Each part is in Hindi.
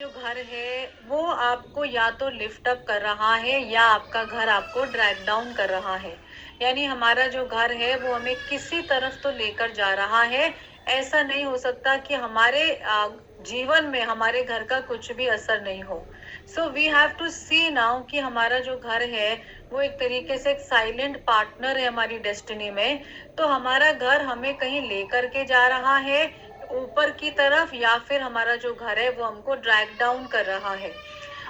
जो घर है वो आपको या तो लिफ्ट अप कर रहा है या आपका घर आपको ड्रैग डाउन कर रहा है। यानी हमारा जो घर है वो हमें किसी तरफ तो लेकर जा रहा है। ऐसा नहीं हो सकता कि हमारे जीवन में हमारे घर का कुछ भी असर नहीं हो। So we have to see now कि हमारा जो घर है वो एक तरीके से एक साइलेंट पार्टनर है हमारी डेस्टिनी में। तो हमारा घर हमें कहीं लेकर के जा रहा है ऊपर की तरफ, या फिर हमारा जो घर है वो हमको ड्रैग डाउन कर रहा है।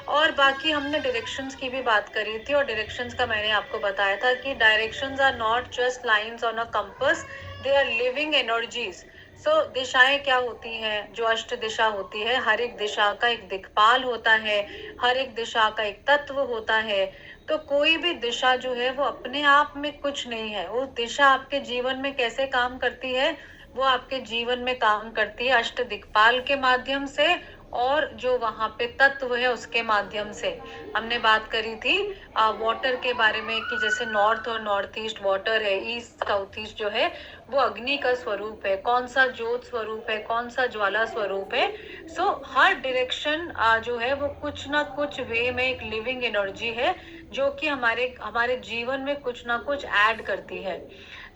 और बाकी हमने डायरेक्शंस की भी बात करी थी, और डायरेक्शंस का मैंने आपको बताया था कि directions are not just lines on a compass, they are living energies. So दिशाएं क्या होती हैं? जो अष्ट दिशा होती है, हर एक दिशा का एक दिक्पाल होता है, हर एक दिशा का एक तत्व होता है। तो कोई भी दिशा जो है वो अपने आप में कुछ नहीं है। वो दिशा आपके जीवन में कैसे काम करती है? वो आपके जीवन में काम करती है अष्ट दिक्पाल के माध्यम से, और जो वहां पे तत्व है उसके माध्यम से। हमने बात करी थी वाटर के बारे में कि जैसे नॉर्थ और नॉर्थ ईस्ट वाटर है, ईस्ट साउथ ईस्ट जो है वो अग्नि का स्वरूप है, कौन सा ज्योत स्वरूप है, कौन सा ज्वाला स्वरूप है। सो हर डायरेक्शन जो है वो कुछ ना कुछ वे में एक लिविंग एनर्जी है, जो कि हमारे हमारे जीवन में कुछ ना कुछ ऐड करती है।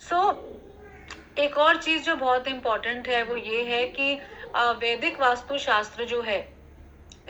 सो एक और चीज जो बहुत इंपॉर्टेंट है वो ये है कि वैदिक वास्तु शास्त्र जो है,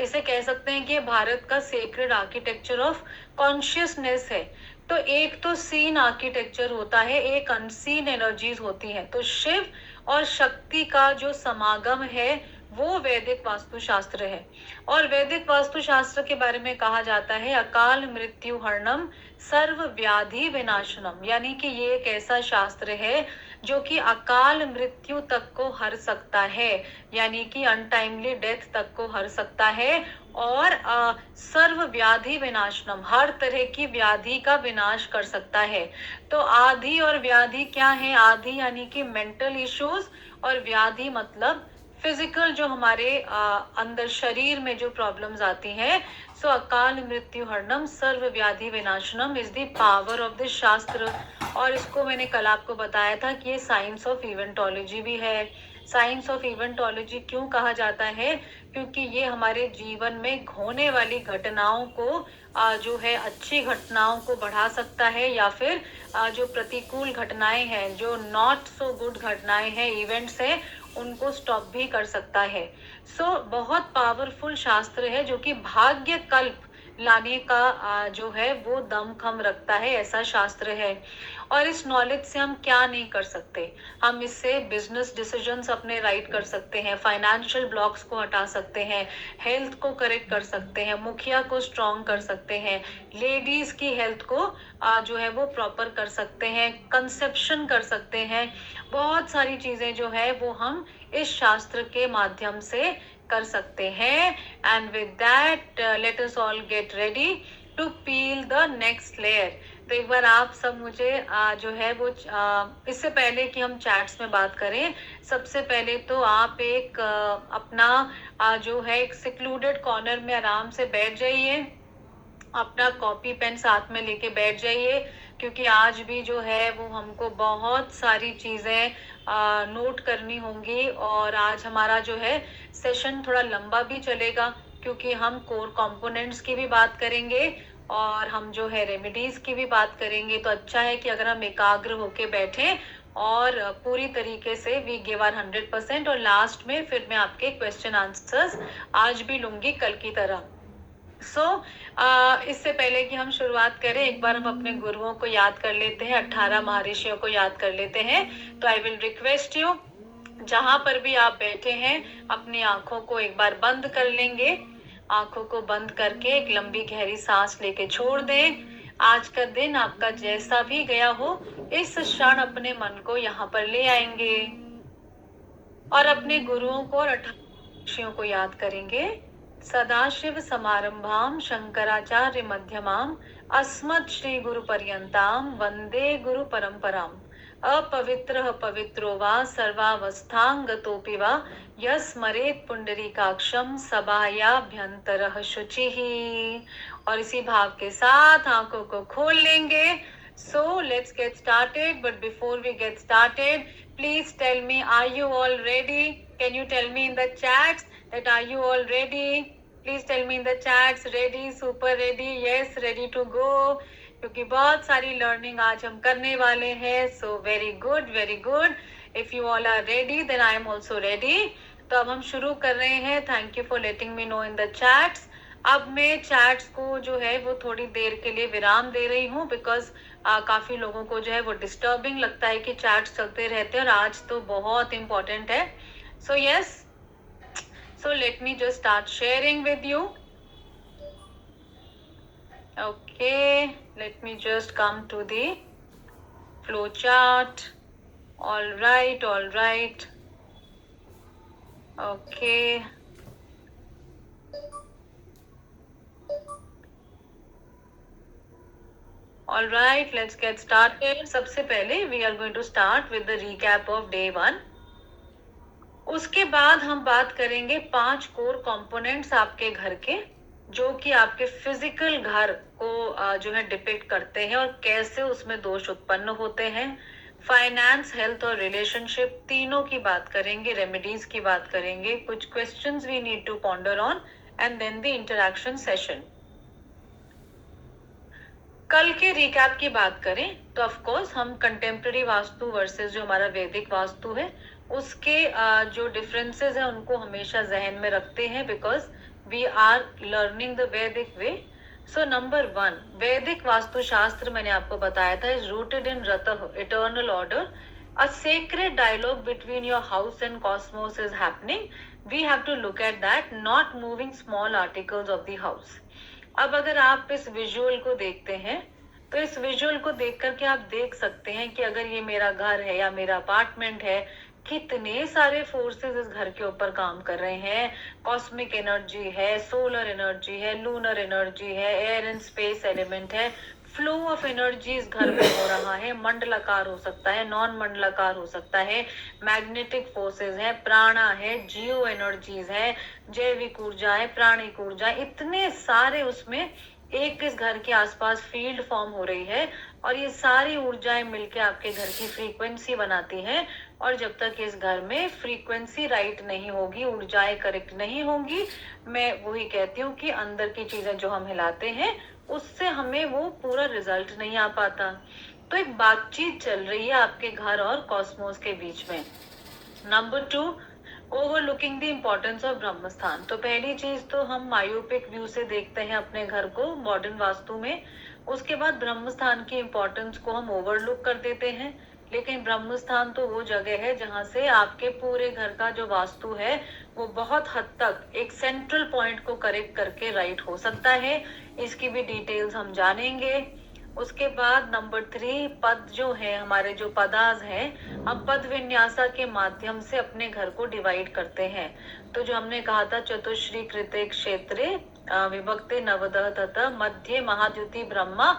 इसे कह सकते हैं कि ये भारत का सेक्रेड आर्किटेक्चर ऑफ कॉन्शियसनेस है। तो एक तो सीन आर्किटेक्चर होता है, एक अनसीन एनर्जीज होती हैं। तो शिव और शक्ति का जो समागम है वो वैदिक वास्तुशास्त्र है। और वैदिक वास्तुशास्त्र के बारे में कहा जाता है अकाल मृत्यु हरणम सर्व व्याधि विनाशनम। यानी कि ये एक ऐसा शास्त्र है जो कि अकाल मृत्यु तक को हर सकता है, यानी कि अनटाइमली डेथ तक को हर सकता है। और सर्व व्याधि विनाशनम, हर तरह की व्याधि का विनाश कर सकता है। तो आधि और व्याधि क्या है? आधि यानी कि मेंटल इश्यूज, और व्याधि मतलब फिजिकल, जो हमारे अंदर शरीर में जो प्रॉब्लम्स आती हैं। सो अकाल मृत्यु हरणम सर्व व्याधि विनाशनम is the power of this shastra. और इसको मैंने कल आपको बताया था कि ये साइंस ऑफ इवेंटोलॉजी भी है। साइंस ऑफ इवेंटोलॉजी क्यों कहा जाता है? क्योंकि ये हमारे जीवन में होने वाली घटनाओं को जो है अच्छी घटनाओं को बढ़ा सकता है, या फिर जो प्रतिकूल घटनाएं हैं, जो नॉट सो गुड घटनाएं हैं, इवेंट्स हैं, उनको स्टॉप भी कर सकता है। सो बहुत पावरफुल शास्त्र है जो कि भाग्य कल्प लाने का जो है वो दमखम रखता है, ऐसा शास्त्र है। और इस नॉलेज से हम क्या नहीं कर सकते? हम इससे बिजनेस डिसीजंस अपने राइट कर सकते हैं, फाइनेंशियल ब्लॉक्स को हटा सकते हैं, हेल्थ को करेक्ट कर सकते हैं, मुखिया को स्ट्रॉन्ग कर सकते हैं, लेडीज की हेल्थ को जो है वो प्रॉपर कर सकते हैं, कंसेप्शन कर सकते हैं। बहुत सारी चीजें जो है वो हम इस शास्त्र के माध्यम से कर सकते हैं। And with that let us all get ready to peel the next layer. तो एक बार आप सब मुझे जो है वो इससे पहले कि हम चैट्स में बात करें, सबसे पहले तो आप एक अपना जो है एक सिक्लूडेड कॉर्नर में आराम से बैठ जाइए, अपना कॉपी पेन साथ में लेके बैठ जाइए, क्योंकि आज भी जो है वो हमको बहुत सारी चीजें नोट करनी होंगी। और आज हमारा जो है सेशन थोड़ा लंबा भी चलेगा, क्योंकि हम कोर कंपोनेंट्स की भी बात करेंगे और हम जो है रेमेडीज की भी बात करेंगे। तो अच्छा है कि अगर हम एकाग्र होके बैठे और पूरी तरीके से वी गिव आवर 100%। और लास्ट में फिर मैं आपके क्वेश्चन आंसर्स आज भी लूंगी कल की तरह। सो इससे पहले कि हम शुरुआत करें, एक बार हम अपने गुरुओं को याद कर लेते हैं, 18 महर्षियों को याद कर लेते हैं। तो आई विल रिक्वेस्ट यू, जहां पर भी आप बैठे हैं, अपनी आंखों को एक बार बंद कर लेंगे। आंखों को बंद करके एक लंबी गहरी सांस लेके छोड़ दें। आज का दिन आपका जैसा भी गया हो, इस क्षण अपने मन को यहाँ पर ले आएंगे और अपने गुरुओं को और 18 ऋषियों को याद करेंगे। सदाशिव समारंभाम शंकराचार्य मध्यमाम अस्मत् श्री गुरु पर्यंताम वंदे गुरु परंपराम। अपवित्रः पवित्रो वा सर्वावस्थांगतोऽपि वा यस्मरेत् पुंडरीकाक्षम सभायाभ्यंतरः शुचिः। और इसी भाव के साथ आंखों को खोल लेंगे। So let's get started. But before we get started, please tell me, are you all ready? Can you tell me in the chat that are you all ready? Please tell me in the chats, ready, super ready, yes, ready to go, क्योंकि बहुत सारी लर्निंग आज हम करने वाले हैं. So very good, very good. If you all are ready then I am also ready. तो अब हम शुरू कर रहे हैं. Thank you for letting me know in the chats. अब मैं चैट्स को जो है वो थोड़ी देर के लिए विराम दे रही हूँ, बिकॉज काफी लोगों को जो है वो डिस्टर्बिंग लगता है कि चैट्स चलते रहते हैं, और आज तो बहुत इंपॉर्टेंट है. So yes, so let me just start sharing with you. Okay, let me just come to the flow chart. All right, all right. Okay. All right, let's get started. सबसे पहले we are going to start with the recap of day 1. उसके बाद हम बात करेंगे 5 कोर कंपोनेंट्स आपके घर के, जो कि आपके फिजिकल घर को जो है डिपिक्ट करते हैं, और कैसे उसमें दोष उत्पन्न होते हैं. फाइनेंस, हेल्थ और रिलेशनशिप तीनों की बात करेंगे. रेमेडीज की बात करेंगे. कुछ questions we need to ponder on, and then the interaction session. कल के रिकैप की बात करें तो ऑफ कोर्स हम कंटेम्प्रेरी वास्तु वर्सेस जो हमारा वैदिक वास्तु है उसके जो डिफरेंसेस है उनको हमेशा जहन में रखते हैं, because we are learning the Vedic way. So number 1, वैदिक वास्तु शास्त्र मैंने आपको बताया था is rooted in Rta, eternal order. A sacred dialogue between your house and cosmos is happening. We have to look at that, not moving small articles of the house. अब अगर आप इस विजुअल को देखते हैं तो इस विजुअल को देख करके आप देख सकते हैं कि अगर ये मेरा घर है या मेरा अपार्टमेंट है, कितने सारे फोर्सेस इस घर के ऊपर काम कर रहे हैं. कॉस्मिक एनर्जी है, सोलर एनर्जी है, लूनर एनर्जी है, एयर एंड स्पेस एलिमेंट है. फ्लो ऑफ एनर्जी इस घर में हो रहा है. मंडलाकार हो सकता है, नॉन मंडलाकार हो सकता है. मैग्नेटिक फोर्सेस है, प्राणा है, जियो एनर्जीज है, जैविक ऊर्जा है, प्राणिक ऊर्जा, इतने सारे उसमें एक इस घर के आसपास फील्ड फॉर्म हो रही है, और ये सारी ऊर्जाएं मिलके आपके घर की फ्रीक्वेंसी बनाती हैं. और जब तक इस घर में फ्रीक्वेंसी राइट नहीं होगी, ऊर्जाएं करेक्ट नहीं होंगी, मैं वही कहती हूँ कि अंदर की चीजें जो हम हिलाते हैं उससे हमें वो पूरा रिजल्ट नहीं आ पाता. तो एक बातचीत चल रही है आपके घर और कॉस्मोस के बीच में. Number 2, overlooking the importance of Brahmasthan. तो पहली चीज तो हम मायोपिक व्यू से देखते हैं अपने घर को मॉडर्न वास्तु में. उसके बाद ब्रह्मस्थान की इम्पोर्टेंस को हम ओवरलुक कर देते हैं. लेकिन ब्रह्मस्थान तो वो जगह है जहां से आपके पूरे घर का जो वास्तु है वो बहुत हद तक एक सेंट्रल पॉइंट को करेक्ट करके राइट हो सकता है. इसकी भी डिटेल्स हम जानेंगे. उसके बाद नंबर 3, पद जो है हमारे, जो पदाज हैं, हम पद विन्यासा के माध्यम से अपने घर को डिवाइड करते हैं. तो जो हमने कहा था चतुश्री कृते क्षेत्रे विभक्ते नवदह तथा मध्य महाद्युति ब्रह्मा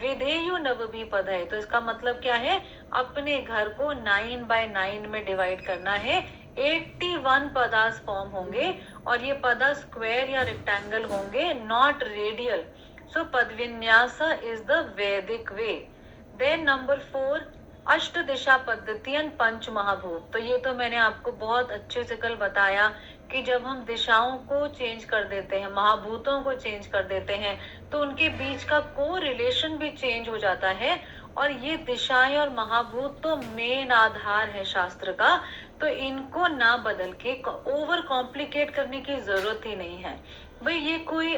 विधेयु नवभी पद है. तो इसका मतलब क्या है, अपने घर को 9x9 में डिवाइड करना है. 81 पदास फॉर्म होंगे, और ये पदा स्क्वायर या रेक्टेंगल होंगे, not radial. So Padvinyasa is the Vedic way. Then number 4, अष्ट दिशा पद्धति एंड पंच महाभूत. तो ये तो मैंने आपको बहुत अच्छे से कल बताया कि जब हम दिशाओं को चेंज कर देते हैं, महाभूतों को चेंज कर देते हैं, तो उनके बीच का को रिलेशन भी चेंज हो जाता है. और ये दिशाएं और महाभूत तो मेन आधार है शास्त्र का, तो इनको ना बदल के ओवर कॉम्प्लिकेट करने की जरूरत ही नहीं है. भाई ये कोई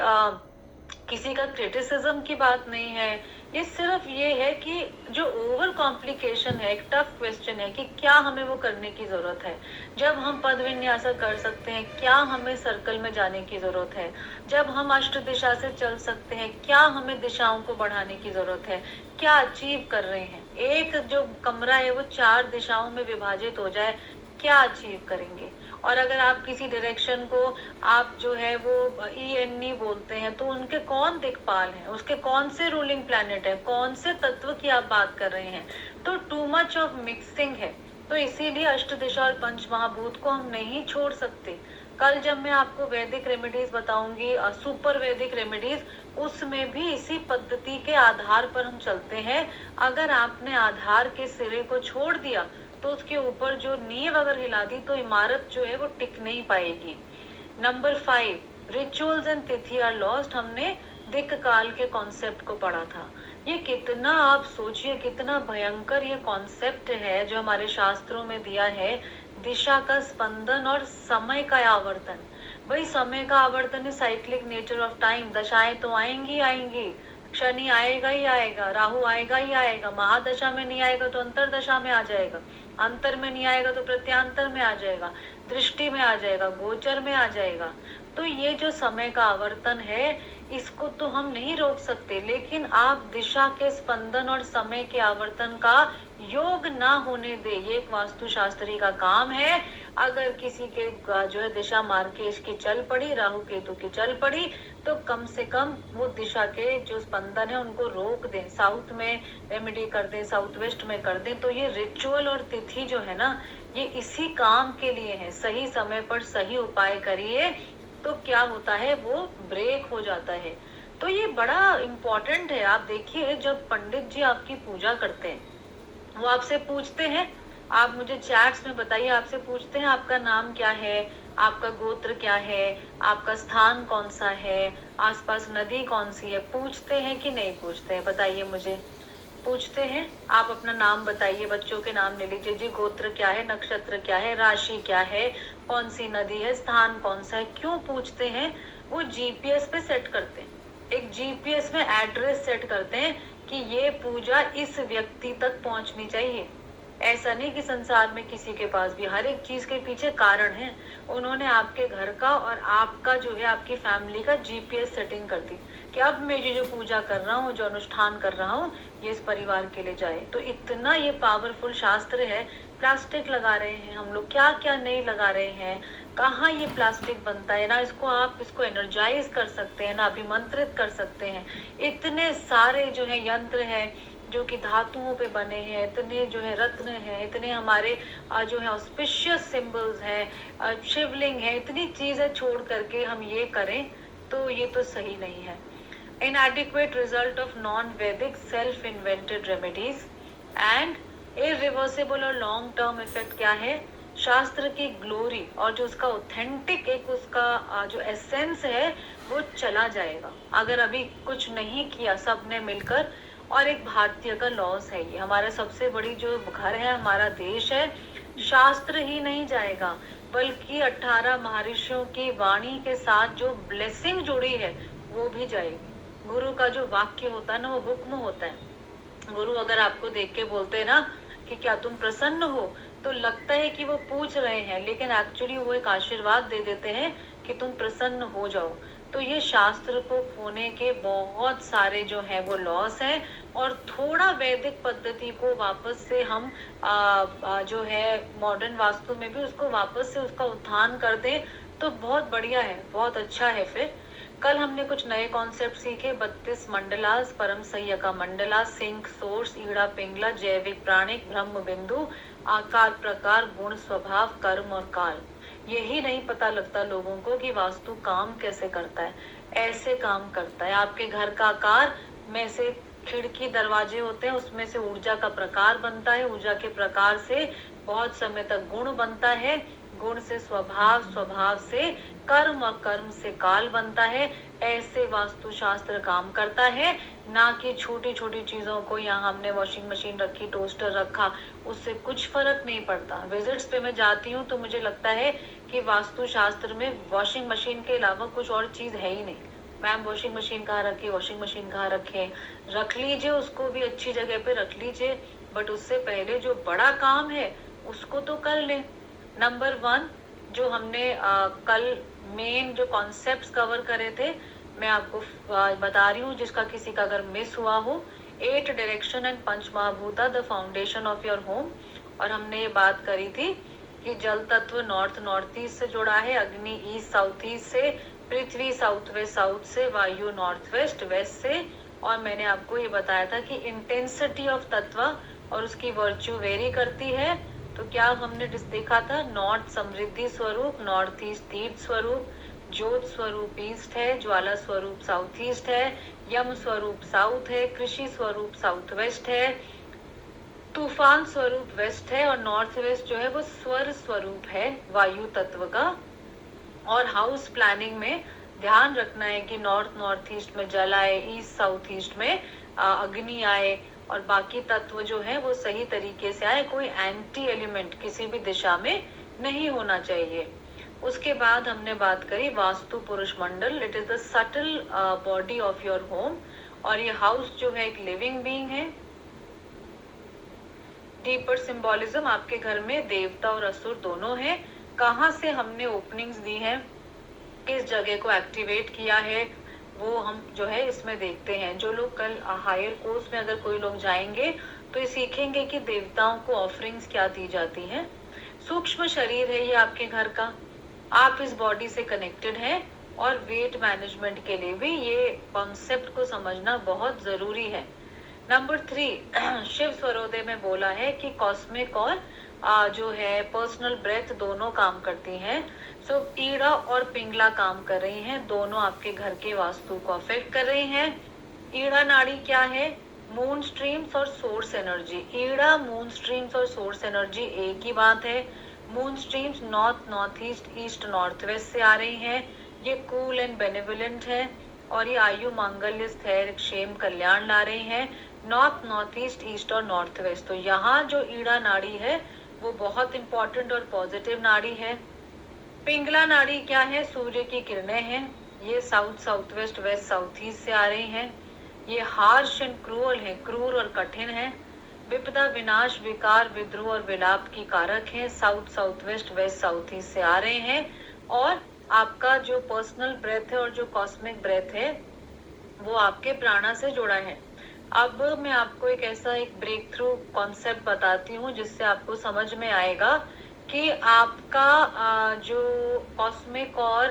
किसी का क्रिटिसिज्म की बात नहीं है. ये सिर्फ ये है कि जो ओवर कॉम्प्लिकेशन है, एक टफ क्वेश्चन है कि क्या हमें वो करने की जरूरत है. जब हम पद विन्यासा कर सकते हैं, क्या हमें सर्कल में जाने की जरूरत है. जब हम अष्ट दिशा से चल सकते हैं, क्या हमें दिशाओं को बढ़ाने की जरूरत है. क्या अचीव कर रहे हैं. एक जो कमरा है वो 4 दिशाओं में विभाजित हो जाए, क्या अचीव करेंगे. और अगर आप किसी डायरेक्शन को आप जो है वो ENE बोलते हैं, तो उनके कौन दिक्पाल हैं, उसके कौन से रूलिंग प्लैनेट है, कौन से तत्व की आप बात कर रहे हैं. तो टू मच ऑफ मिक्सिंग है. तो इसीलिए अष्ट दिशा और पंच महाभूत को हम नहीं छोड़ सकते. कल जब मैं आपको वैदिक रेमेडीज बताऊंगी, सुपर वैदिक रेमेडीज, उसमें भी इसी पद्धति के आधार पर हम चलते हैं. अगर आपने आधार के सिरे को छोड़ दिया तो उसके ऊपर जो नींव अगर हिला दी तो इमारत जो है वो टिक नहीं पाएगी. नंबर 5, रिचुअल्स एंड तिथि आर लॉस्ट, हमने दिक् काल के कॉन्सेप्ट को पढ़ा था। ये कितना, आप सोचिए कितना भयंकर ये कॉन्सेप्ट है जो हमारे शास्त्रों में दिया है, दिशा का स्पंदन और समय का आवर्तन। भाई समय का आवर्तन है, साइक्लिक नेचर ऑफ टाइम, दशाएं तो आएंगी आएंगी, शनि आएगा ही आएगा, राहु आएगा ही आएगा, महादशा में नहीं आएगा तो अंतरदशा में आ जाएगा, अंतर में नहीं आएगा तो प्रत्यांतर में आ जाएगा, दृष्टि में आ जाएगा, गोचर में आ जाएगा। तो ये जो समय का आवर्तन है इसको तो हम नहीं रोक सकते, लेकिन आप दिशा के स्पंदन और समय के आवर्तन का योग ना होने दे, ये एक वास्तुशास्त्री का काम है। अगर किसी के जो है दिशा मार्केश की चल पड़ी, राहु केतु की चल पड़ी, तो कम से कम वो दिशा के जो स्पंदन है उनको रोक दें, साउथ में रेमेडी कर दें, साउथ वेस्ट में कर दें। तो ये रिचुअल और तिथि जो है ना, ये इसी काम के लिए है। सही समय पर सही उपाय करिए तो क्या होता है, वो ब्रेक हो जाता है। तो ये बड़ा इम्पोर्टेंट है। आप देखिए, जब पंडित जी आपकी पूजा करते हैं, वो आपसे पूछते हैं, आप मुझे चैट्स में बताइए, आपसे पूछते हैं आपका नाम क्या है, आपका गोत्र क्या है, आपका स्थान कौन सा है, आसपास नदी कौन सी है, पूछते हैं कि नहीं पूछते हैं? बताइए मुझे। पूछते हैं। आप अपना नाम बताइए, बच्चों के नाम ले लीजिए जी, गोत्र क्या है, नक्षत्र क्या है, राशि क्या है, कौन सी नदी है, स्थान कौन सा है। क्यों पूछते हैं? वो जीपीएस पे सेट करते हैं, एक जीपीएस में एड्रेस सेट करते हैं कि ये पूजा इस व्यक्ति तक पहुंचनी चाहिए। ऐसा नहीं कि संसार में किसी के पास भी, हर एक चीज के पीछे कारण है। उन्होंने आपके घर का और आपका जो है आपकी फैमिली का जीपीएस सेटिंग कर दी कि अब मैं ये जो पूजा कर रहा हूँ, जो अनुष्ठान कर रहा हूँ, ये इस परिवार के लिए जाए। तो इतना ये पावरफुल शास्त्र है। प्लास्टिक लगा रहे हैं हम लोग, क्या क्या नहीं लगा रहे हैं, कहाँ ये प्लास्टिक बनता है ना, इसको आप इसको एनर्जाइज कर सकते हैं ना, अभिमंत्रित कर सकते हैं। इतने सारे जो है यंत्र है जो कि धातुओं पे बने हैं, इतने जो है रत्न है, इतने हमारे जो है ऑस्पिशियस सिंबल्स हैं, शिवलिंग है, इतनी चीजें छोड़ करके हम ये करें तो ये तो सही नहीं है। inadequate result of non-Vedic self-invented remedies and irreversible और long term effect क्या है? शास्त्र की ग्लोरी और जो उसका ऑथेंटिक एक उसका जो एसेंस है वो चला जाएगा अगर अभी कुछ नहीं किया सबने मिलकर। और एक भारतीय का लॉस है, ये हमारा सबसे बड़ी जो घर है, हमारा देश है, शास्त्र ही नहीं जाएगा बल्कि 18 महर्षियों की वाणी के साथ जो ब्लेसिंग जुड़ी है वो भी जाएगी। गुरु का जो वाक्य होता है ना, वो हुक्म होता है। गुरु अगर आपको देख के बोलते हैं ना कि क्या तुम प्रसन्न हो, तो लगता है कि वो पूछ रहे हैं, लेकिन एक्चुअली वो एक आशीर्वाद दे देते हैं कि तुम प्रसन्न हो जाओ। तो ये शास्त्र को खोने के बहुत सारे जो है वो लॉस है। और थोड़ा वैदिक पद्धति को वापस से हम जो है मॉडर्न वास्तु में भी उसको वापस से उसका उत्थान कर दें तो बहुत बढ़िया है, बहुत अच्छा है। फिर कल हमने कुछ नए कॉन्सेप्ट सीखे, 32 मंडलास, परम संयका मंडला, सिंक, सोर्स, ईड़ा, पिंगला, जैविक, प्राणिक, ब्रह्म बिंदु, आकार, प्रकार, गुण, स्वभाव, कर्म और काल। यही नहीं पता लगता लोगों को कि वास्तु काम कैसे करता है। ऐसे काम करता है। आपके घर का आकार में से खिड़की दरवाजे होते हैं, उसमें से ऊर्जा का प्रकार बनता है, ऊर्जा के प्रकार से बहुत समय तक गुण बनता है, गुण से स्वभाव, स्वभाव से कर्म और कर्म से काल बनता है। ऐसे वास्तुशास्त्र काम करता है, ना कि छोटी छोटी चीजों को, यहाँ हमने वॉशिंग मशीन रखी, टोस्टर रखा, उससे कुछ फर्क नहीं पड़ता। विजिट्स पे मैं जाती हूँ तो मुझे लगता है कि वास्तुशास्त्र में वॉशिंग मशीन के अलावा कुछ और चीज है ही नहीं। मैम वॉशिंग मशीन कहाँ रखी, वॉशिंग मशीन कहाँ रखे, रख लीजिए, उसको भी अच्छी जगह पे रख लीजिए, बट उससे पहले जो बड़ा काम है उसको तो कर लें। नंबर 1 जो हमने कल मेन जो कॉन्सेप्ट्स कवर करे थे, मैं आपको बता रही हूँ, जिसका किसी का अगर मिस हुआ हो। 8 direction and pancha mahabhuta the foundation of your home. और हमने ये बात करी थी कि जल तत्व नॉर्थ नॉर्थ ईस्ट से जुड़ा है, अग्नि ईस्ट साउथ ईस्ट से, पृथ्वी साउथ वेस्ट साउथ से, वायु नॉर्थ वेस्ट वेस्ट से। और मैंने आपको ये बताया था कि इंटेंसिटी ऑफ तत्व और उसकी वर्च्यू वेरी करती है। तो क्या हमने देखा था, नॉर्थ समृद्धि स्वरूप, नॉर्थ ईस्ट तीर्थ स्वरूप, ज्योत स्वरूप ईस्ट है, ज्वाला स्वरूप साउथ ईस्ट है, यम स्वरूप साउथ है, कृषि स्वरूप साउथ वेस्ट है, तूफान स्वरूप वेस्ट है, और नॉर्थ वेस्ट जो है वो स्वर स्वरूप है वायु तत्व का। और हाउस प्लानिंग में ध्यान रखना है कि नॉर्थ ईस्ट में जल आए, ईस्ट साउथ ईस्ट में अग्नि आए, और बाकी तत्व जो है वो सही तरीके से आए। कोई एंटी एलिमेंट किसी भी दिशा में नहीं होना चाहिए। उसके बाद हमने बात करी Vastu Purusha Mandal. It is the subtle body of your home, और ये हाउस जो है एक लिविंग बीइंग है। डीपर सिंबोलिज्म, आपके घर में देवता और असुर दोनों हैं। कहाँ से हमने ओपनिंग्स दी हैं, किस जगह को एक्टिवेट किया है, वो हम जो है इसमें देखते हैं। जो लोग कल हायर कोर्स में अगर कोई लोग जाएंगे तो ये सीखेंगे कि देवताओं को ऑफरिंग्स क्या दी जाती हैं। सूक्ष्म शरीर है ये आपके घर का, आप इस बॉडी से कनेक्टेड हैं, और वेट मैनेजमेंट के लिए भी ये कॉन्सेप्ट को समझना बहुत जरूरी है। नंबर 3, शिव स्वरोदय में बोला है कि कॉस्मिक और जो है पर्सनल ब्रेथ दोनों काम करती हैं। सो ईड़ा और पिंगला काम कर रही हैं, दोनों आपके घर के वास्तु को अफेक्ट कर रही हैं। ईड़ा नाड़ी क्या है? मून स्ट्रीम्स और source energy. Ida, moon streams और सोर्स एनर्जी एक ही बात है। Moon streams north east, east north west से आ रही हैं। ये कूल एंड बेनेवोलेंट है, और ये आयु, मांगल्य, स्थैर्य, क्षेम, कल्याण ला रही हैं। नॉर्थ ईस्ट, ईस्ट और नॉर्थ वेस्ट। तो यहाँ जो ईड़ा नाड़ी है वो बहुत इंपॉर्टेंट और पॉजिटिव नाड़ी है। पिंगला नाड़ी क्या है? सूर्य की किरणें हैं, ये south west, west south east से आ रही हैं। ये हार्श एंड क्रूअल है, क्रूर और कठिन है। विपदा, विनाश, विकार, विद्रोह और विलाप की कारक है, south west, west south east से आ रहे हैं। और आपका जो पर्सनल ब्रेथ है और जो कॉस्मिक ब्रेथ है वो आपके प्राणा से जुड़ा है। अब मैं आपको एक ब्रेक थ्रू कॉन्सेप्ट बताती हूँ जिससे आपको समझ में आएगा कि आपका जो कॉस्मिक और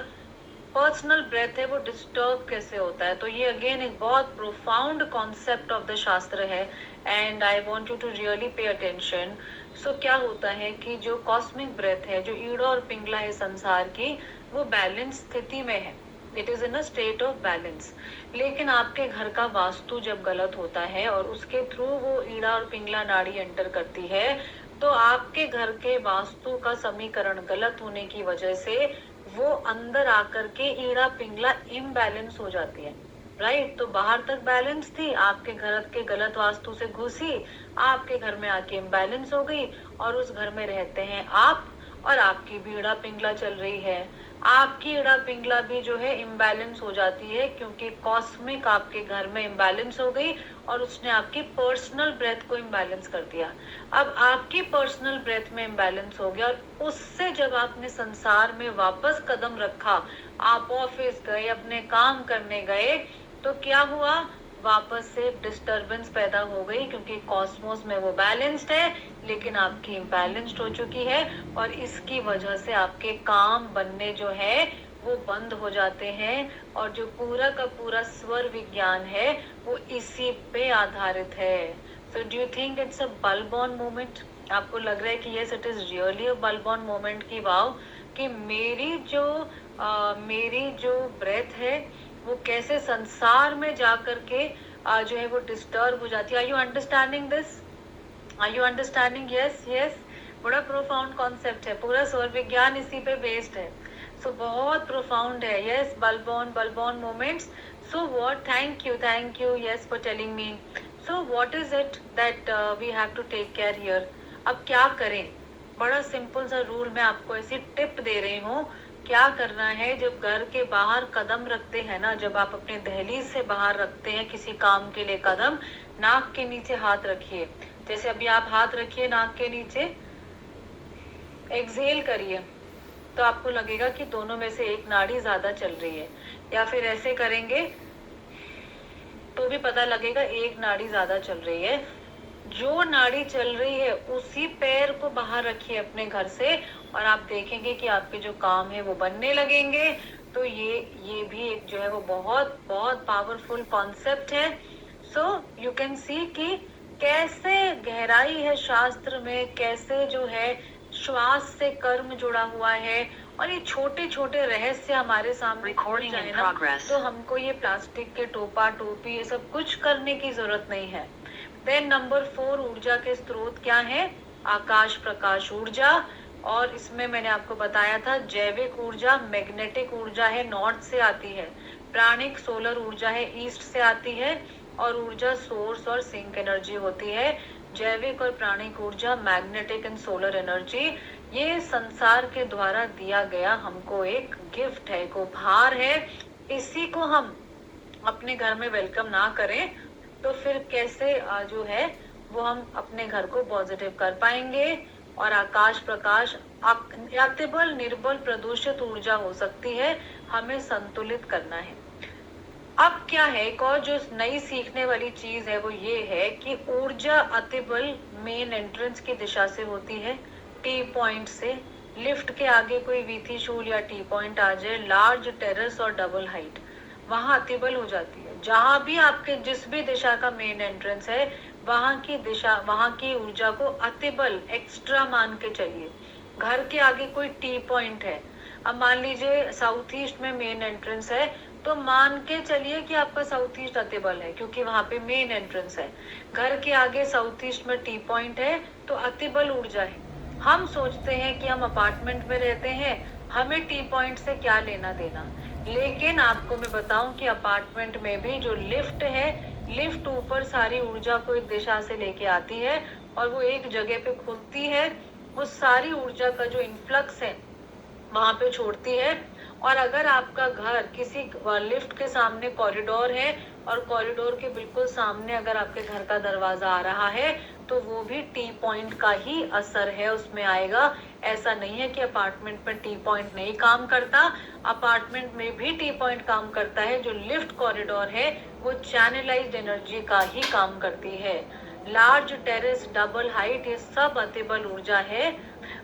पर्सनल ब्रेथ है वो डिस्टर्ब कैसे होता है। तो ये अगेन एक बहुत profound concept of the shastra है, and I want you to really pay attention. So क्या होता है कि जो कॉस्मिक ब्रेथ है, जो ईड़ा और पिंगला है संसार की, वो बैलेंस स्थिति में है, it is in a state of balance. लेकिन आपके घर का वास्तु जब गलत होता है और उसके थ्रू वो ईड़ा और पिंगला नाड़ी एंटर करती है, तो आपके घर के वास्तु का समीकरण गलत होने की वजह से वो अंदर आकर के ईड़ा पिंगला इम्बैलेंस हो जाती है, राइट। तो बाहर तक बैलेंस थी, आपके घर के गलत वास्तु से घुसी, आपके घर में आके इम्बैलेंस हो गई, और उस घर में रहते हैं आप, और आपकी भी ईड़ा पिंगला चल रही है। आपकी ईड़ा पिंगला भी जो है इम्बैलेंस हो जाती है, क्योंकि कॉस्मिक आपके घर में इम्बैलेंस हो गई और उसने आपकी पर्सनल ब्रेथ को इम्बैलेंस कर दिया। अब आपकी पर्सनल ब्रेथ में इम्बैलेंस हो गया, और उससे जब आपने संसार में वापस कदम रखा, आप ऑफिस गए, अपने काम करने गए, तो क्या हुआ? वापस से डिस्टरबेंस पैदा हो गई, क्योंकि कॉस्मोस में वो बैलेंस्ड है लेकिन आपकी इम्बैलेंस्ड हो चुकी है, और इसकी वजह से आपके काम बनने जो है वो बंद हो जाते हैं। और जो पूरा का पूरा स्वर विज्ञान है वो इसी पे आधारित है। So do you think it's a bulb-on moment? आपको लग रहा है कि yes, it is really a bulb-on moment की वाव, कि मेरी जो ब्रेथ है वो कैसे संसार में जाकर के जो है वो डिस्टर्ब हो जाती है। Are you understanding this? Are you understanding? Yes yes, बड़ा प्रोफाउंड कॉन्सेप्ट है, पूरा स्वर विज्ञान इसी पे बेस्ड है। सो बहुत प्रोफाउंड है। Yes, bulb on moments. So what, thank you yes for telling me. So what is it that we have to take care here? अब क्या करें? बड़ा सिंपल सा रूल मैं आपको ऐसी टिप दे रही हूँ। क्या करना है, जब घर के बाहर कदम रखते हैं ना, जब आप अपने दहलीज से बाहर रखते हैं किसी काम के लिए कदम, नाक के नीचे हाथ रखिए। जैसे अभी आप हाथ रखिए नाक के नीचे, एक्सहेल करिए, तो आपको लगेगा कि दोनों में से एक नाड़ी ज्यादा चल रही है। या फिर ऐसे करेंगे तो भी पता लगेगा एक नाड़ी ज्यादा चल रही है। जो नाड़ी चल रही है उसी पैर को बाहर रखिए अपने घर से, और आप देखेंगे कि आपके जो काम है वो बनने लगेंगे। तो ये भी एक जो है वो बहुत बहुत पावरफुल कॉन्सेप्ट है। सो यू कैन सी कि कैसे गहराई है शास्त्र में, कैसे जो है श्वास से कर्म जुड़ा हुआ है, और ये छोटे छोटे रहस्य हमारे सामने खुल जाए ना, तो हमको ये प्लास्टिक के टोपा टोपी ये सब कुछ करने की जरूरत नहीं है। देन नंबर 4, ऊर्जा के स्रोत क्या है? आकाश प्रकाश ऊर्जा। और इसमें मैंने आपको बताया था जैविक ऊर्जा मैग्नेटिक ऊर्जा है, नॉर्थ से आती है, प्राणिक सोलर ऊर्जा है, ईस्ट से आती है, और ऊर्जा सोर्स और सिंक एनर्जी होती है। जैविक और प्राणिक ऊर्जा, मैग्नेटिक एंड सोलर एनर्जी, ये संसार के द्वारा दिया गया हमको एक गिफ्ट है, एक उपहार है। इसी को हम अपने घर में वेलकम ना करें तो फिर कैसे जो है वो हम अपने घर को पॉजिटिव कर पाएंगे। और आकाश प्रकाश अत्यबल निर्बल प्रदूषित ऊर्जा हो सकती है, हमें संतुलित करना है। अब क्या है, एक और जो नई सीखने वाली चीज है वो ये है कि ऊर्जा अतिबल मेन एंट्रेंस की दिशा से होती है, टी पॉइंट से। लिफ्ट के आगे कोई वीथी शूल या टी पॉइंट आ जाए, लार्ज टेरेस और डबल हाइट, वहां अतिबल हो जाती है। जहां भी आपके जिस भी दिशा का मेन एंट्रेंस है, वहां की दिशा, वहां की ऊर्जा को अतिबल एक्स्ट्रा मान के चलिए। घर के आगे कोई टी पॉइंट है, अब मान लीजिए साउथ ईस्ट में मेन एंट्रेंस है, तो मान के चलिए कि आपका साउथ ईस्ट अतिबल है, क्योंकि वहां पे मेन एंट्रेंस है। घर के आगे साउथ ईस्ट में टी पॉइंट है, तो अतिबल ऊर्जा है। हम सोचते हैं कि हम अपार्टमेंट में रहते हैं, हमें टी पॉइंट से क्या लेना देना, लेकिन आपको मैं बताऊं कि अपार्टमेंट में भी जो लिफ्ट है, लिफ्ट ऊपर सारी ऊर्जा को एक दिशा से लेके आती है और वो एक जगह पे खुलती है, उस सारी ऊर्जा का जो इन्फ्लक्स है वहां पे छोड़ती है। और अगर आपका घर किसी लिफ्ट के सामने कॉरिडोर है और कॉरिडोर के बिल्कुल सामने अगर आपके घर का दरवाजा आ रहा है, तो वो भी टी पॉइंट का ही असर है, उसमें आएगा। ऐसा नहीं है कि अपार्टमेंट में टी पॉइंट नहीं काम करता, अपार्टमेंट में भी टी पॉइंट काम करता है। जो लिफ्ट कॉरिडोर है वो चैनलाइज्ड एनर्जी का ही काम करती है। लार्ज टेरेस, डबल हाइट, ये सब अतिबल ऊर्जा है।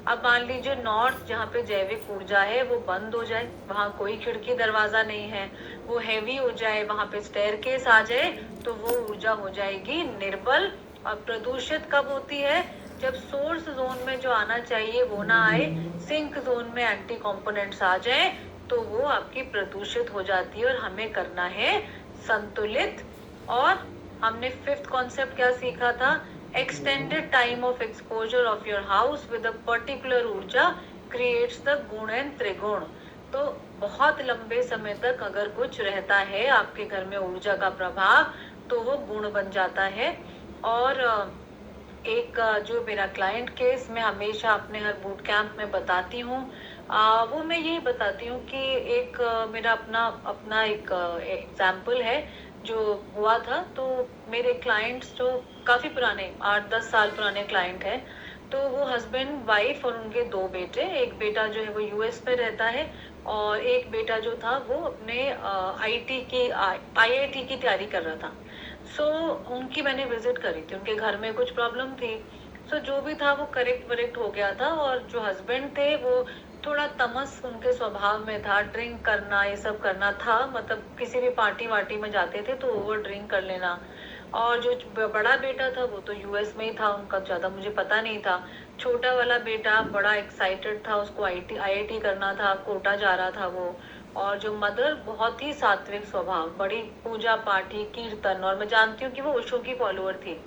अब मान लीजिए नॉर्थ जहाँ पे जैविक ऊर्जा है वो बंद हो जाए, वहां कोई खिड़की दरवाजा नहीं है, वो हैवी हो जाए, वहां पे स्टेयरकेस आ जाए, तो वो ऊर्जा हो जाएगी निर्बल। और प्रदूषित कब होती है, जब सोर्स जोन में जो आना चाहिए वो ना आए, सिंक जोन में एंटी कंपोनेंट्स आ जाए, तो वो आपकी प्रदूषित हो जाती है। और हमें करना है संतुलित। और हमने फिफ्थ कॉन्सेप्ट क्या सीखा था, extended time of exposure of your house with a particular ऊर्जा creates the गुण एंड त्रिगुण। तो बहुत लंबे समय तक अगर कुछ रहता है आपके घर में ऊर्जा का प्रभाव, तो वो गुण बन जाता है। और एक जो मेरा क्लाइंट केस मैं हमेशा अपने हर बूट कैंप में बताती हूँ, वो मैं यही बताती हूँ कि एक मेरा अपना अपना एक एग्जाम्पल है जो हुआ था। तो मेरे क्लाइंट्स जो काफी पुराने 8-10 साल पुराने क्लाइंट हैं, तो वो हस्बैंड वाइफ और उनके 2 बेटे, एक बेटा जो है वो यूएस में रहता है और एक बेटा जो था वो अपने आईटी की आईआईटी की तैयारी कर रहा था। उनकी मैंने विजिट करी थी, उनके घर में कुछ प्रॉब्लम थी। जो भी था वो करेक्ट वरेक्ट हो गया था। और जो हस्बैंड थे वो थोड़ा तमस उनके स्वभाव में था, ड्रिंक करना ये सब करना था, मतलब किसी भी पार्टी वार्टी में जाते थे तो ओवर ड्रिंक कर लेना। और जो बड़ा बेटा था वो तो यूएस में ही था, उनका ज्यादा मुझे पता नहीं था। छोटा वाला बेटा बड़ा एक्साइटेड था, उसको आईआईटी करना था, कोटा जा रहा था वो। और जो मदर बहुत ही सात्विक स्वभाव, बड़ी पूजा पाठी कीर्तन, और मैं जानती हूँ कि वो ओशो की फॉलोअर थी।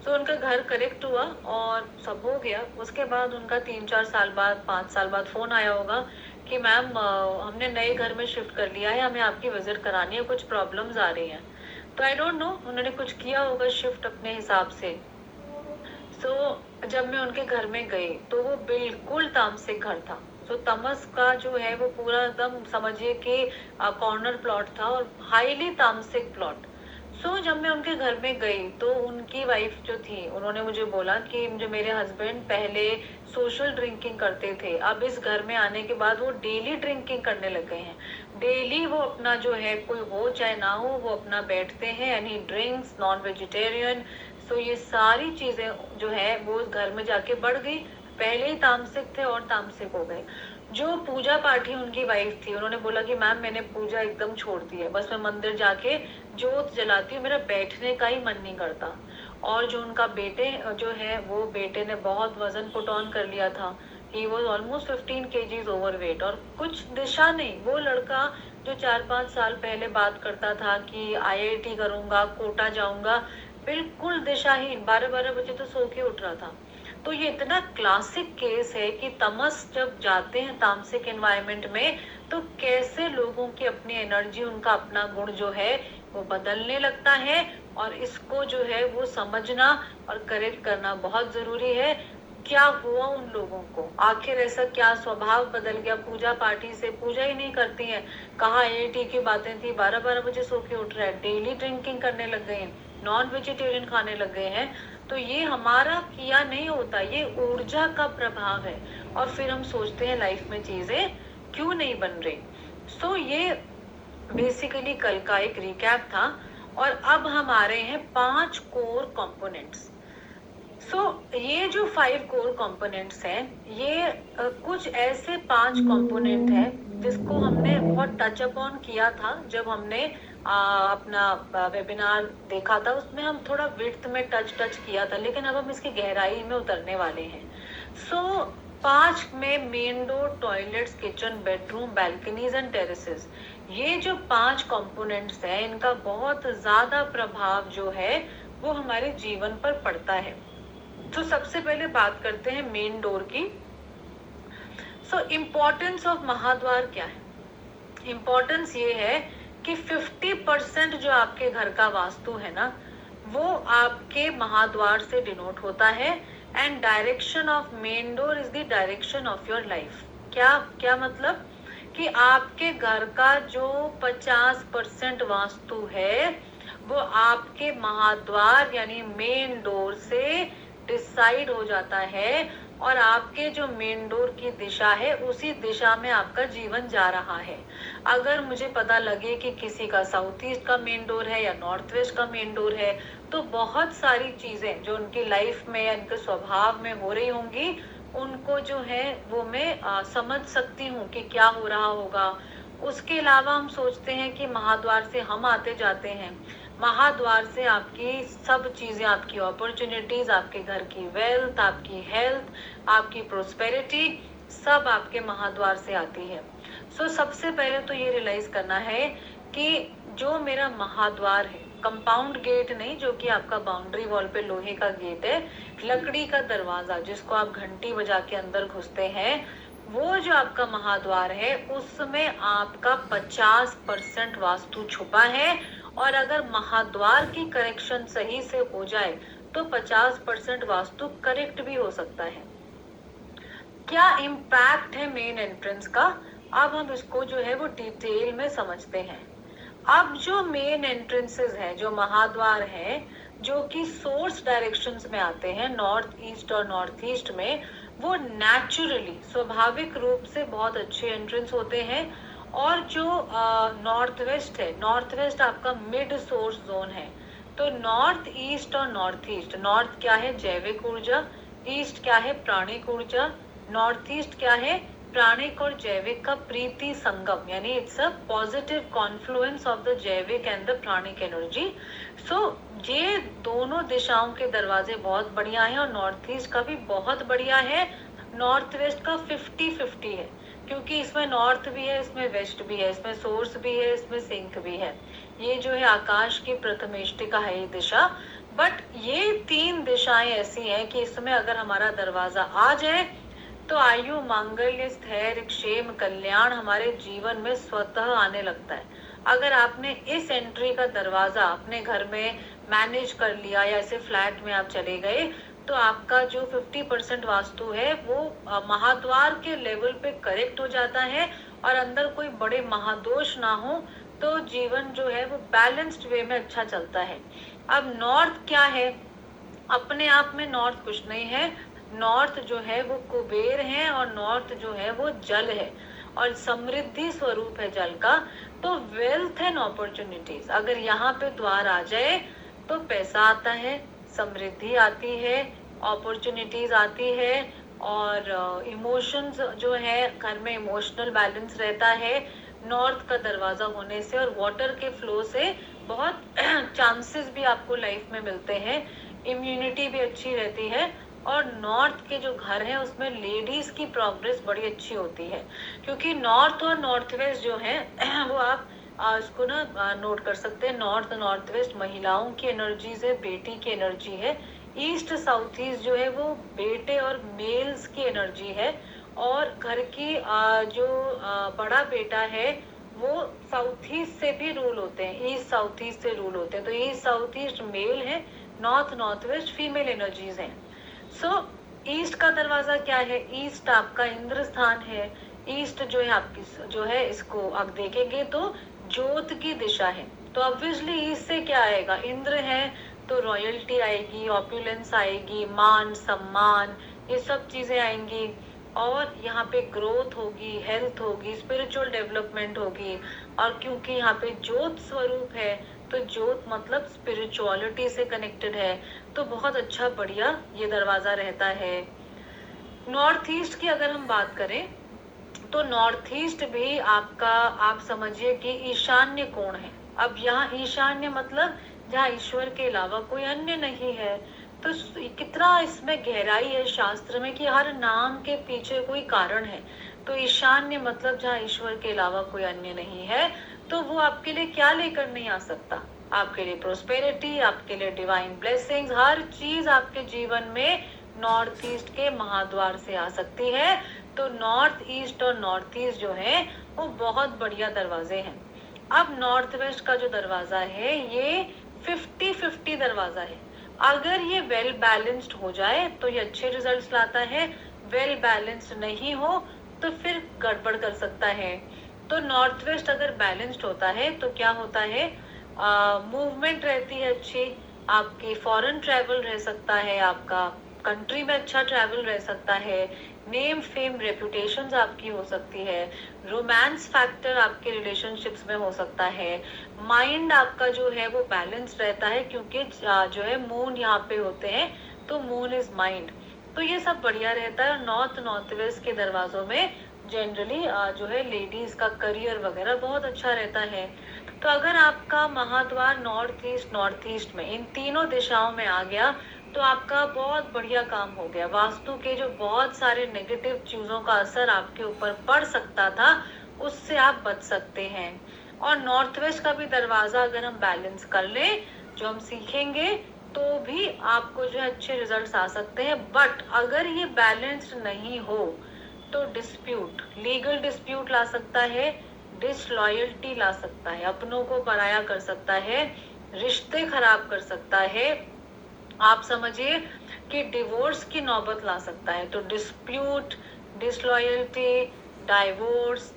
उनका घर करेक्ट हुआ और सब हो गया। उसके बाद उनका 3-4 साल बाद, 5 साल बाद फोन आया होगा कि मैम हमने नए घर में शिफ्ट कर लिया है, हमें आपकी विजिट करानी है, कुछ प्रॉब्लम्स आ रही हैं। तो आई डोंट नो, उन्होंने कुछ किया होगा शिफ्ट अपने हिसाब से। जब मैं उनके घर में गई तो वो बिल्कुल तामसिक घर था। तमस का जो है वो पूरा एकदम समझिए कि कॉर्नर प्लॉट था और हाईली तामसिक प्लॉट। जब मैं उनके घर में गई तो उनकी वाइफ जो थी उन्होंने मुझे बोला कि जो मेरे हस्बैंड पहले सोशल ड्रिंकिंग करते थे, अब इस घर में आने के बाद वो डेली ड्रिंकिंग करने लग गए हैं। डेली वो अपना जो है, कोई हो चाहे ना हो, वो अपना बैठते हैं and he drinks, non vegetarian. ये सारी चीजें जो है वो उस घर में जाके बढ़ गई। पहले ही तामसिक थे और तामसिक हो गए। जो पूजा पाठी उनकी वाइफ थी, उन्होंने बोला कि मैम मैंने पूजा एकदम छोड़ दी है, बस मैं मंदिर जाके जोत जलाती हूँ, मेरा बैठने का ही मन नहीं करता। और जो उनका बेटे जो है, वो बेटे ने बहुत वजन पुट ऑन कर लिया था। He was almost 15 kgs overweight. और कुछ दिशा नहीं, वो लड़का जो 4-5 साल पहले बात करता था कि आईआईटी करूंगा, कोटा जाऊंगा, बिल्कुल दिशाहीन, 12-12 बजे तो सो के उठ रहा था। तो ये इतना क्लासिक केस है कि तमस जब जाते हैं तामसिक एनवायरनमेंट में, तो कैसे लोगों की अपनी एनर्जी, उनका अपना गुण जो है वो बदलने लगता है। और इसको जो है वो समझना और करेक्ट करना बहुत जरूरी है। क्या हुआ उन लोगों को, आखिर ऐसा क्या स्वभाव बदल गया, पूजा पाठी से पूजा ही नहीं करती हैं, कहाँ एटी की बातें थी, 12-12 बजे सो के उठ रहे हैं, डेली ड्रिंकिंग करने लग गए हैं, नॉन वेजिटेरियन खाने लग गए हैं। तो ये हमारा किया नहीं होता, ये ऊर्जा का प्रभाव है। और फिर हम सोचते हैं लाइफ में चीजें क्यों नहीं बन रही। सो ये बेसिकली कल का एक रिकैप था। और अब हम आ रहे हैं 5 कोर कंपोनेंट्स। ये जो 5 कोर कंपोनेंट्स हैं, ये कुछ ऐसे 5 कंपोनेंट हैं जिसको हमने बहुत टच अपॉन किया था जब हमने अपना वेबिनार देखा था। उसमें हम थोड़ा विड्थ में टच किया था, लेकिन अब हम इसकी गहराई में उतरने वाले हैं। 5 में main door, toilets, kitchen, bedroom, balconies and terraces, ये जो 5 कंपोनेंट्स हैं, इनका बहुत ज्यादा प्रभाव जो है वो हमारे जीवन पर पड़ता है। तो सबसे पहले बात करते हैं मेन डोर की। इम्पोर्टेंस ऑफ महाद्वार क्या है? इम्पोर्टेंस ये है कि 50% जो आपके घर का वास्तु है ना, वो आपके महाद्वार से डिनोट होता है। And direction of main door is the direction of your life. क्या मतलब कि आपके घर का जो 50% वास्तु है वो आपके महाद्वार यानी मेन डोर से डिसाइड हो जाता है। और आपके जो मेन डोर की दिशा है उसी दिशा में आपका जीवन जा रहा है। अगर मुझे पता लगे कि किसी का साउथ ईस्ट का मेन डोर है या नॉर्थ वेस्ट का मेन डोर है, तो बहुत सारी चीजें जो उनकी लाइफ में या उनके स्वभाव में हो रही होंगी, उनको जो है वो मैं समझ सकती हूँ कि क्या हो रहा होगा। उसके अलावा हम सोचते हैं कि महाद्वार से हम आते जाते हैं, महाद्वार से आपकी सब चीजें, आपकी अपॉर्चुनिटीज, आपके घर की वेल्थ, आपकी हेल्थ, आपकी प्रोस्पेरिटी, सब आपके महाद्वार से आती है। सबसे पहले तो ये रियलाइज करना है कि जो मेरा महाद्वार है, कंपाउंड गेट नहीं जो कि आपका बाउंड्री वॉल पे लोहे का गेट है, लकड़ी का दरवाजा जिसको आप घंटी बजा के अंदर घुसते हैं, वो जो आपका महाद्वार है उसमें आपका 50% वास्तु छुपा है। और अगर महाद्वार की करेक्शन सही से हो जाए तो 50% वास्तु करेक्ट भी हो सकता है। क्या इम्पैक्ट है मेन एंट्रेंस का, अब हम इसको जो है वो डिटेल में समझते हैं। अब जो मेन एंट्रेंसेस है, जो महाद्वार है, जो कि सोर्स डायरेक्शंस में आते हैं, नॉर्थ ईस्ट और नॉर्थ ईस्ट में, वो नेचुरली स्वाभाविक रूप से बहुत अच्छे एंट्रेंस होते हैं। और जो नॉर्थ वेस्ट है, नॉर्थ वेस्ट आपका मिड सोर्स जोन है। तो नॉर्थ ईस्ट और नॉर्थ ईस्ट, नॉर्थ क्या है? जैविक ऊर्जा। ईस्ट क्या है? प्राणिक ऊर्जा। नॉर्थ ईस्ट क्या है? प्राणिक और जैविक का प्रीति संगम, यानी it's a positive Confluence of the जैविक एंड द प्राणिक एनर्जी। ये दोनों दिशाओं के दरवाजे बहुत बढ़िया हैं और नॉर्थ ईस्ट का भी बहुत बढ़िया है। नॉर्थ वेस्ट का 50-50 है, क्योंकि इसमें नॉर्थ भी है, इसमें वेस्ट भी है, इसमें सोर्स भी है, इसमें सिंक भी है। ये जो है आकाश की प्रथमेष्टिका है ये दिशा। बट ये 3 दिशाएं ऐसी हैं कि इसमें अगर हमारा दरवाजा आ जाए तो आयु, मांगल्य, स्थैर्य, क्षेम, कल्याण हमारे जीवन में स्वतः आने लगता है। अगर आपने इस एंट्री का दरवाजा अपने घर में मैनेज कर लिया या ऐसे फ्लैट में आप चले गए, तो आपका जो 50% वास्तु है वो महाद्वार के लेवल पे करेक्ट हो जाता है। और अंदर कोई बड़े महादोष ना हो तो जीवन जो है वो बैलेंस्ड वे में अच्छा चलता है। अब नॉर्थ क्या है? अपने आप में नॉर्थ कुछ नहीं है। नॉर्थ जो है वो कुबेर है और नॉर्थ जो है वो जल है और समृद्धि स्वरूप है जल का। तो वेल्थ एंड अपॉर्चुनिटीज, अगर यहाँ पे द्वार आ जाए तो पैसा आता है, समृद्धि आती है, अपॉर्चुनिटीज आती है और इमोशंस जो है घर में इमोशनल बैलेंस रहता है नॉर्थ का दरवाजा होने से। और वाटर के फ्लो से बहुत चांसेस भी आपको लाइफ में मिलते हैं, इम्यूनिटी भी अच्छी रहती है। और नॉर्थ के जो घर है उसमें लेडीज की प्रोग्रेस बड़ी अच्छी होती है, क्योंकि नॉर्थ और नॉर्थ वेस्ट जो है वो आप इसको ना नोट कर सकते हैं। नॉर्थ वेस्ट महिलाओं की एनर्जीज है, बेटी की एनर्जी है। ईस्ट साउथ ईस्ट जो है वो बेटे और मेल्स की एनर्जी है, और घर की जो बड़ा बेटा है वो साउथ ईस्ट से भी रूल होते हैं, ईस्ट साउथ ईस्ट से रूल होते हैं। तो ईस्ट साउथ ईस्ट मेल है, north north west female energies हैं। सो ईस्ट का दरवाजा क्या है? ईस्ट आपका इंद्र स्थान है। ईस्ट जो है आपकी जो है, इसको आप देखेंगे तो ज्योत की दिशा है। तो ऑब्वियसली ईस्ट से क्या आएगा? इंद्र है, तो रॉयल्टी आएगी, ऑप्युलेंस आएगी, मान सम्मान, ये सब चीजें आएंगी। और यहाँ पे ग्रोथ होगी, हेल्थ होगी, स्पिरिचुअल डेवलपमेंट होगी। और क्योंकि यहाँ पे ज्योत स्वरूप है, तो ज्योत मतलब स्पिरिचुअलिटी से कनेक्टेड है, तो बहुत अच्छा बढ़िया ये दरवाजा रहता है। नॉर्थ ईस्ट की अगर हम बात करें तो नॉर्थ ईस्ट भी आपका, आप समझिए कि ईशान्य कोण है। अब यहाँ ईशान्य मतलब जहाँ ईश्वर के अलावा कोई अन्य नहीं है। तो कितना इसमें गहराई है शास्त्र में कि हर नाम के पीछे कोई कारण है। तो ईशान्य मतलब जहाँ ईश्वर के अलावा कोई अन्य नहीं है, तो वो आपके लिए क्या लेकर नहीं आ सकता? आपके लिए प्रोस्पेरिटी, आपके लिए डिवाइन ब्लेसिंग्स, हर चीज आपके जीवन में नॉर्थ ईस्ट के महाद्वार से आ सकती है। तो नॉर्थ ईस्ट और नॉर्थ ईस्ट जो है वो बहुत बढ़िया दरवाजे हैं। अब नॉर्थ वेस्ट का जो दरवाजा है ये 50-50 दरवाजा है। अगर ये वेल बैलेंस्ड हो जाए तो ये अच्छे रिजल्ट्स लाता है, वेल बैलेंस्ड नहीं हो तो फिर गड़बड़ कर सकता है। तो नॉर्थ वेस्ट अगर बैलेंस्ड होता है तो क्या होता है? मूवमेंट रहती है अच्छी, आपकी फॉरेन ट्रैवल रह सकता है, आपका कंट्री में अच्छा ट्रैवल रह सकता है, नेम फेम रेपुटेशन आपकी हो सकती है, रोमांस फैक्टर आपके रिलेशनशिप्स में हो सकता है, माइंड आपका जो है वो बैलेंस रहता है, क्योंकि जो है मून यहाँ पे होते हैं, तो मून इज माइंड। तो ये सब बढ़िया रहता है। नॉर्थ नॉर्थ वेस्ट के दरवाजों में जनरली जो है लेडीज का करियर वगैरह बहुत अच्छा रहता है। तो अगर आपका महाद्वार नॉर्थ ईस्ट में इन तीनों दिशाओं में आ गया तो आपका बहुत बढ़िया काम हो गया। वास्तु के जो बहुत सारे नेगेटिव चीजों का असर आपके ऊपर पड़ सकता था, उससे आप बच सकते हैं। और नॉर्थ वेस्ट का भी दरवाजा अगर हम बैलेंस कर लें, जो हम सीखेंगे, तो भी आपको जो है अच्छे रिजल्ट्स आ सकते हैं। बट अगर ये बैलेंस्ड नहीं हो तो डिस्प्यूट, लीगल डिस्प्यूट ला सकता है, डिसलॉयल्टी ला सकता है, अपनों को पराया कर सकता है, रिश्ते खराब कर सकता है, आप समझिए कि डिवोर्स की नौबत ला सकता है। तो डिस्प्यूट, डिसलॉयल्टी, डाइवोर्स,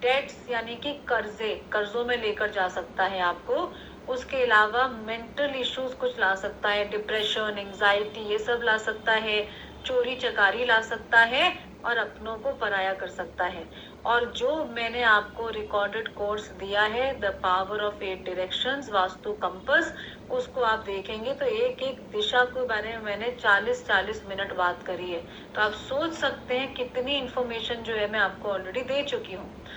डेट्स यानी कि कर्जों में लेकर जा सकता है आपको। उसके अलावा मेंटल इश्यूज कुछ ला सकता है, डिप्रेशन, एंजाइटी, ये सब ला सकता है, चोरी चकारी ला सकता है, और अपनों को पराया कर सकता है। और जो मैंने आपको रिकॉर्डेड कोर्स दिया है, the power of 8 directions vastu compass, उसको आप देखेंगे तो एक एक दिशा के बारे में मैंने 40-40 मिनट बात करी है। तो आप सोच सकते हैं कितनी इंफॉर्मेशन जो है मैं आपको ऑलरेडी दे चुकी हूँ।